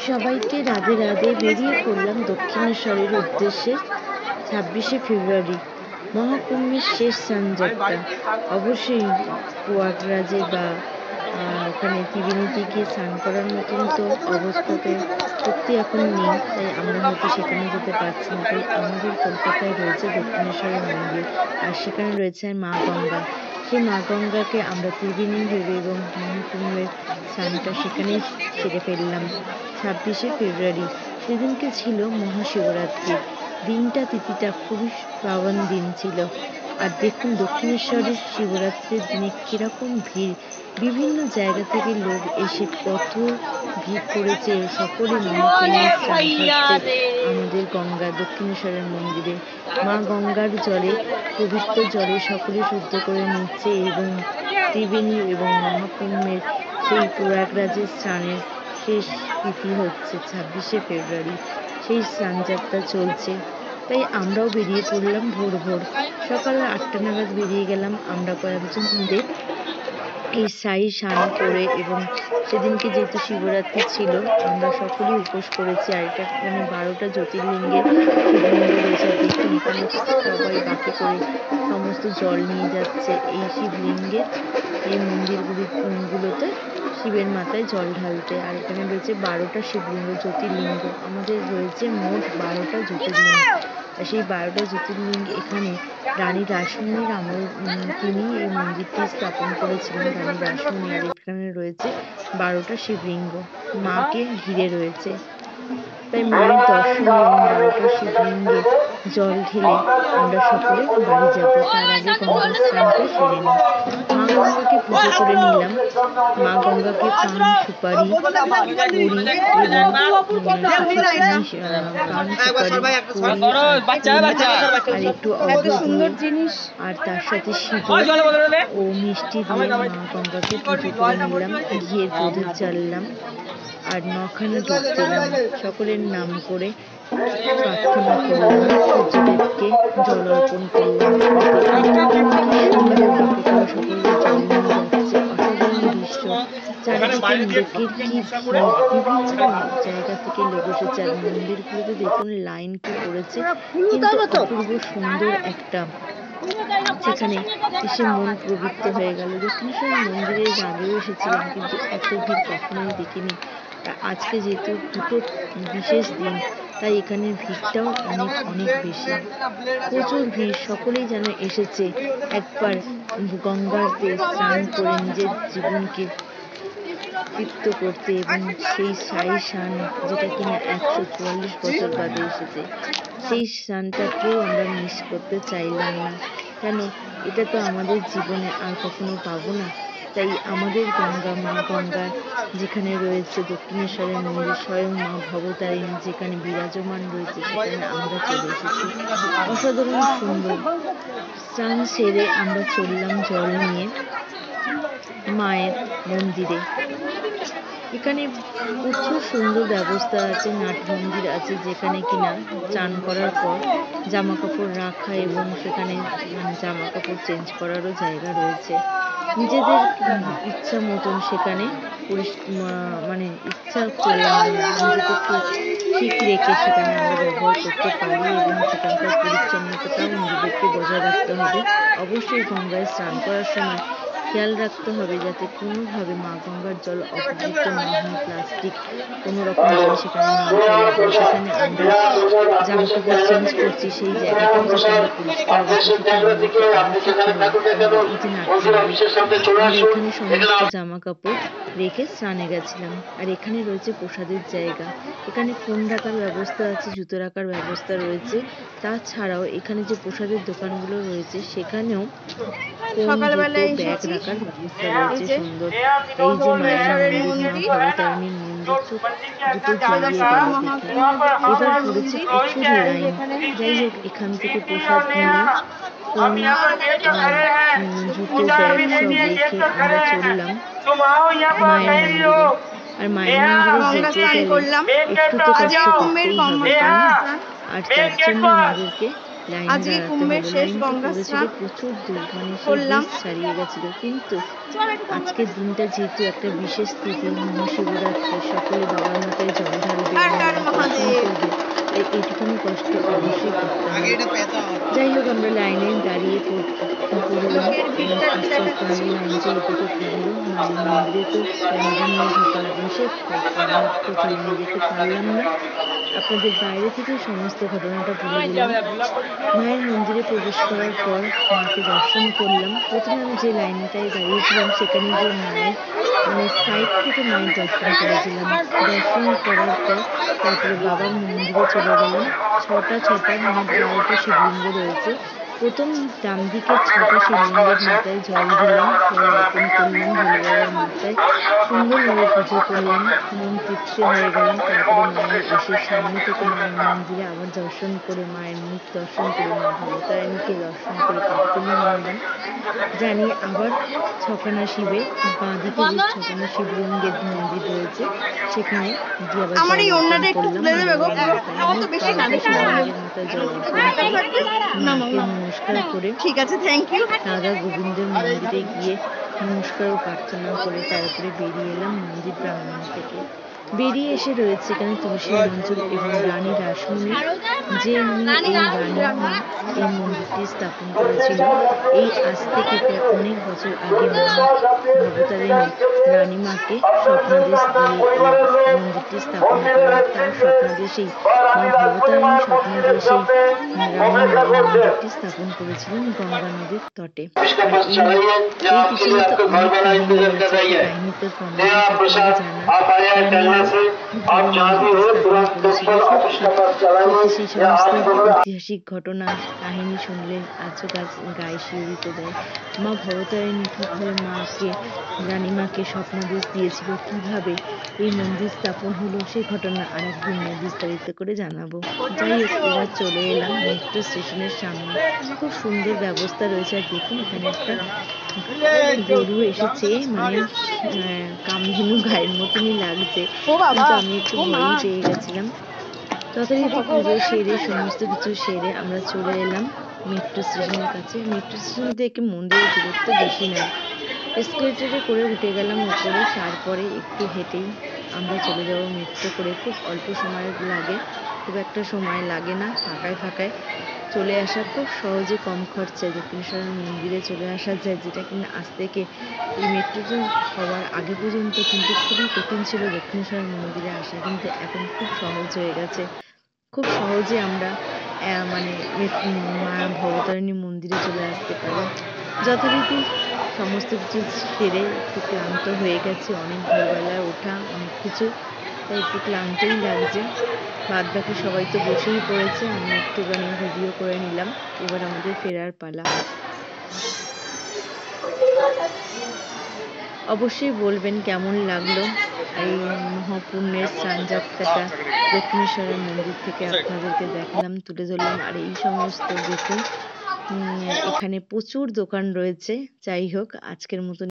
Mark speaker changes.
Speaker 1: সবাইকে রাধে রাধে। বেরিয়ে পড়লাম দক্ষিণেশ্বরের উদ্দেশ্যে 26শে ফেব্রুয়ারি মহাকুম্ভের শেষ স্নানযাত্রা। অবশ্যই প্রয়াগরাজে বা ওখানে ত্রিবেণীতে গিয়ে স্নান করার মতন তো অবস্থা তো সত্যি এখন নেই, তাই আমরা হয়তো সেখানে যেতে পারছি না। তাই আমাদের কলকাতায় রয়েছে দক্ষিণেশ্বরের মন্দির, আর সেখানে রয়েছে মা গঙ্গা। সেই মা গঙ্গাকে আমরা ত্রিবেণী ভেবে এবং মহাকুম্ভের স্নানটা সেখানেই সেরে ফেললাম 26শে ফেব্রুয়ারি। সেদিনকে ছিল মহাশিবরাত্রি। দিনটা তিথিটা খুবই পাবন দিন ছিল। আর দেখুন দক্ষিণেশ্বরের শিবরাত্রির দিনে কিরকম ভিড়, বিভিন্ন জায়গা থেকে লোক এসে কত ভিড় করেছে। সকলে মহাকুম্ভে স্নান সারছে আমাদের গঙ্গা দক্ষিণেশ্বরের মন্দিরে। মা গঙ্গার জলে, পবিত্র জলে সকলে শুদ্ধ করে নিচ্ছে এবং ত্রিবেণী এবং মহাকুম্ভের সেই প্রয়াগরাজের স্নানের শেষ তিথি হচ্ছে 26শে ফেব্রুয়ারি। সেই স্নানযাত্রা চলছে, তাই আমরাও বেরিয়ে পড়লাম ভোর ভোর। সকাল 8টা নাগাদ বেরিয়ে গেলাম আমরা কয়েকজন মিলে এই সাই স্নান করে। এবং সেদিনকে যেহেতু শিবরাত্রি ছিল আমরা সকলেই উপোস করেছি। আর এটা এখানে 12টা জ্যোতির্লিঙ্গের শিবলিঙ্গ রয়েছে। দেখুন এখানে সবাই বাকি করে সমস্ত জল নিয়ে যাচ্ছে এই শিবলিঙ্গের, এই মন্দিরগুলোতে শিবের মাথায় জল ঢালতে। আর এখানে রয়েছে 12টা শিবলিঙ্গ জ্যোতির্লিঙ্গ। আমাদের রয়েছে মোট 12টা জ্যোতির্লিঙ্গ। আর সেই 12টা জ্যোতির্লিঙ্গ এখানে রানী রাসমণির আমল তিনি এই মন্দিরটি স্থাপন করেছিলেন, রানী রাসমণি। আর এখানে রয়েছে 12টা শিবলিঙ্গ মাকে ঘিরে রয়েছে। তাই মায়ের দর্শন এবং 12টা শিবলিঙ্গে জল ঢেলে আমরা সকলে বাড়ি যাব। তার আগে গঙ্গা স্নানটা সেরে নিই। মা গঙ্গাকে পুজো করে নিলাম। মা গঙ্গাকে পান সুপারি পুরি এবং আর একটু সুন্দর জিনিস আর তার সাথে সিঁদুর ও মিষ্টি দিয়ে মা গঙ্গাকে পুজো করে নিলাম। ঘিয়ের প্রদীপ জ্বাললাম আর 9খানা ধূপ দিলাম। সকলের নাম করে প্রার্থনা করলাম, সূর্যদেবকে জল অর্পণ করলাম। সকলে জল নিয়ে যাচ্ছে, অসাধারণ দৃশ্য। চারিদিকে লোকের কি ভিড়, বিভিন্ন জায়গা থেকে লোক এসেছে। আর মন্দিরগুলোতে দেখুন লাইন কি পড়েছে, কিন্তু অপূর্ব সুন্দর একটা, যেখানে এসে মন পবিত্র হয়ে গেল। দক্ষিণেশ্বর মন্দিরে আগেও এসেছিলাম, কিন্তু এত ভিড় কখনোই দেখিনি। আর আজকে যেহেতু দুটো বিশেষ দিন, তাই এখানের ভিড়টাও অনেক অনেক বেশি, প্রচুর ভিড়। সকলেই যেন এসেছে একবার গঙ্গাতে স্নান করে নিজের জীবনকে তৃপ্ত করতে এবং সেই সাই স্নান, যেটা কিনা 144 বছর বাদে এসেছে, সেই স্নানটাকেও আমরা মিস করতে চাইলাম না। কেন, এটা তো আমাদের জীবনে আর কখনো পাবো না। তাই আমাদের গঙ্গা, মা গঙ্গা যেখানে রয়েছে দক্ষিণেশ্বরের মন্দির, স্বয়ং মা ভবতারিণী যেখানে বিরাজমান রয়েছে, সেখানে আমরা চলে এসেছি। অসাধারণ সুন্দর স্নান সেরে আমরা চললাম জল নিয়ে মায়ের মন্দিরে। এখানে প্রচুর সুন্দর ব্যবস্থা আছে, নাট মন্দির আছে যেখানে কিনা চান করার পর জামা কাপড় রাখা এবং সেখানে জামা কাপড় চেঞ্জ করারও জায়গা রয়েছে। নিজেদের ইচ্ছা মতন সেখানে মানে ইচ্ছা করে নিজেদেরকে ঠিক রেখে সেখানে আমরা ব্যবহার করতে পারি এবং সেখানকার পরিচ্ছন্নতাটাও নিজেদেরকে বজায় রাখতে হবে। অবশ্যই গঙ্গায় স্নান করার সময় খেয়াল রাখতে হবে যাতে কোনোভাবে মা গঙ্গার জল অপবিত্র না হয়, প্লাস্টিক কোনো রকম জিনিস সেখানে না ফেলে। সেখানে আমরা জামা কাপড় চেঞ্জ করছি, সেই জায়গাটাও যাতে আমরা পরিষ্কার রাখি, এখানে সমস্ত জামা কাপড় রেখে স্নানে গেছিলাম। আর এখানে রয়েছে প্রসাদের জায়গা, এখানে ফোন রাখার ব্যবস্থা আছে, জুতো রাখার ব্যবস্থা রয়েছে। তাছাড়াও এখানে যে প্রসাদের দোকানগুলো রয়েছে সেখানেও সকালবেলায় ব্যাগ রাখার ব্যবস্থা রয়েছে সুন্দর। এই যে মায়ের মন্দির, মা ভবতারিণীর মন্দির, দুটো জড়িয়ে গেল দেখে। এবার পড়েছে প্রচুর লাইন। যাই হোক, এখান থেকে প্রসাদ নিয়ে ফোন আর জুতো ব্যাগ সব রেখে আমরা চললাম মায়ের মন্দিরে। আর মায়ের মন্দিরে যেতে গেলে একটু তো কষ্ট করতেই হবে, তাই না? আর তার জন্য আমাদেরকে লাইন দাঁড়াতে হলো। লাইনটা পড়েছিল প্রচুর দূর, মানে সেই ছাড়িয়ে গেছিল। কিন্তু আজকের দিনটা যেহেতু একটা বিশেষ তিথি, মহাশিবরাত্রি, সকলে বাবার মাথায় জল ঢালবে দর্শন করবে, তাই এইটুখানি কষ্ট অবশ্যই করতে হবে। যাই হোক, আমরা লাইনে দাঁড়িয়ে পড়লাম এবং আস্তে আস্তে আমাদের লাইন যে এগোতে থাকলো। মায়ের মন্দিরে তো ক্যামেরা নিয়ে ঢোকা নিষেধ, তাই ক্যামেরা কোথাও নিয়ে যেতে পারলাম না। আপনাদের বাইরে থেকে সমস্ত ঘটনাটা বলে দিলাম। মায়ের মন্দিরে প্রবেশ করার পর মাকে দর্শন করলাম। প্রথমে আমি যে লাইনটায় দাঁড়িয়েছিলাম সেখানে গিয়ে মায়ের মানে সাইড থেকে মায়ের দর্শন করেছিলাম। দর্শন করার পর তারপরে বাবার মন্দিরে চলে গেলাম। ছটা মোট 12টা শিবলিঙ্গ রয়েছে। প্রথম ডান দিকে 6টা শিবলিঙ্গের মাথায় জল দিলাম, জল অর্পণ করলাম ভোলে বাবার মাথায়। সুন্দরভাবে পুজো করলাম, মন তৃপ্তি হয়ে গেলাম। তারপরে মায়ের এসে সামনে থেকে মায়ের মন্দিরে আবার দর্শন করে, মায়ের মুখ দর্শন করে, মা ভবতারিণীকে দর্শন করে প্রার্থনা জানালাম। জানিয়ে আবার ছখানা শিবের বাঁ দিকে যে ছখানা শিবলিঙ্গের মন্দির রয়েছে সেখানে গিয়ে আবার জল অর্পণ করলাম। শিবলিঙ্গের মাথায় জল অর্পণ করে মাকে নমস্কার করে রাধা গোবিন্দের মন্দিরে গিয়ে নমস্কার ও প্রার্থনা করে তারপরে বেরিয়ে এলাম মন্দির প্রাঙ্গণ থেকে। বেরিয়ে এসে রয়েছে এখানে তুলসী মঞ্জুর এবং রানী রাসমণি, যে এই রানী মা এই মন্দিরটি স্থাপন করেছিল। এই আজ থেকে প্রায় অনেক বছর আগে মা ভবতারিণী রানীমাকে স্বপ্নাদেশ দিয়ে এই মন্দিরটি স্থাপন করেন। তার স্বপ্নাদেশেই মা ভবতারিণী স্বপ্ন দিয়ে সেই রানীমা এই মন্দিরটি স্থাপন করেছিলেন গঙ্গা নদীর তটে। আর এই পিছনে তো অনেক কাহিনী রয়েছে, সেই কাহিনী তো কমবেশি সকলেরই জানা। রানীমা মন্দিরটি স্থাপন করেছিল। সত্যি সেই সমস্ত ঐতিহাসিক ঘটনা কাহিনী শুনলে আজও গায়ে শিহরিত দেয়। মা ভবতারিণী কিভাবে রানীমাকে স্বপ্নাদেশ দিয়েছিল, কিভাবে এই মন্দির স্থাপন হলো, সেই ঘটনা আরেকদিন বিস্তারিত করে জানাবো। যাই হোক, এবার চলে এলাম মেট্রো স্টেশনের সামনে। খুব সুন্দর ব্যবস্থা রয়েছে। আর দেখুন, এখানে একটা গরু এসেছে, মানে কামধেনু গায়ের মতনই লাগছে, কিন্তু আমি একটু ভয়ই পেয়ে গেছিলাম। যথারীতি পুজো সেরে সমস্ত কিছু সেরে আমরা চলে এলাম মেট্রো স্টেশনের কাছে। মেট্রো স্টেশন থেকে মন্দিরের দূরত্ব বেশি নয়, এসকেলেটরে করে উঠে গেলাম ওপরে। তারপরে একটু হেঁটেই আমরা চলে যাব মেট্রো করে। খুব অল্প সময় লাগে, খুব একটা সময় লাগে না, ফাঁকায় চলে আসা খুব সহজে কম খরচায় দক্ষিণেশ্বরের মন্দিরে চলে আসা যায়, যেটা কিনা আজ থেকে এই মেট্রোটা হওয়ার আগে পর্যন্ত কিন্তু খুবই কঠিন ছিল দক্ষিণেশ্বরের মন্দিরে আসা, কিন্তু এখন খুব সহজ হয়ে গেছে। খুব সহজে আমরা মানে মা ভবতারিণী মন্দিরে চলে আসতে পারি। যথারীতি সমস্ত কিছু সেরে একটু ক্লান্ত হয়ে গেছে, অনেক ভোরবেলায় ওঠা অনেক কিছু, তাই একটু ক্লান্তই লাগছে। বাদ বাকি সবাই তো বসেই পড়েছে, আমি একটুখানি ভিডিও করে নিলাম। এবার আমাদের ফেরার পালা। অবশ্যই বলবেন কেমন লাগলো এই মহাপুণ্যের স্নানযাত্রাটা। দক্ষিণেশ্বরের মন্দির থেকে আপনাদেরকে দেখালাম, তুলে ধরলাম। আর এই সমস্ত দেখুন, এখানে প্রচুর দোকান রয়েছে। যাই হোক, আজকের মতন